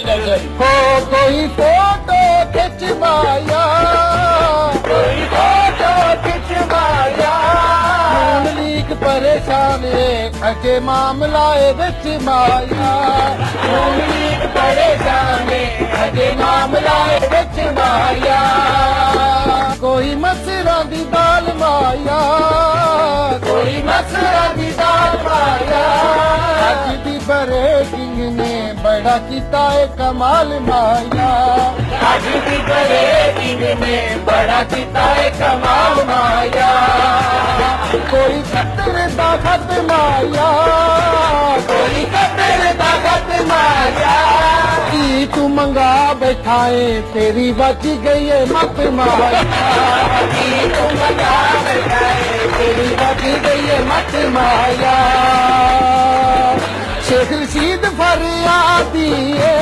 हो कोई फोटो खिंचवाया, कोई फोटो खिंचवाया, नून लीग परेशान है अगे मामला विच माया, नून लीग परेशान है अगे मामला विच माया, कोई मसरा दी दाल माया, कोई मसरा दी दाल माया, अज दी ब्रेकिंग ने बड़ा किता है कमाल माया, अज दी ब्रेकिंग ने बड़ा किता है कमाल माया, कोई कतर दा खत माया, कोई कतर दा खत माया, की तू मंगा बैठा है तेरी बच गई है मत माया, की तू मंगा बैठा है तेरी बच गई है मत माया, शेख रशीद फरियादी है।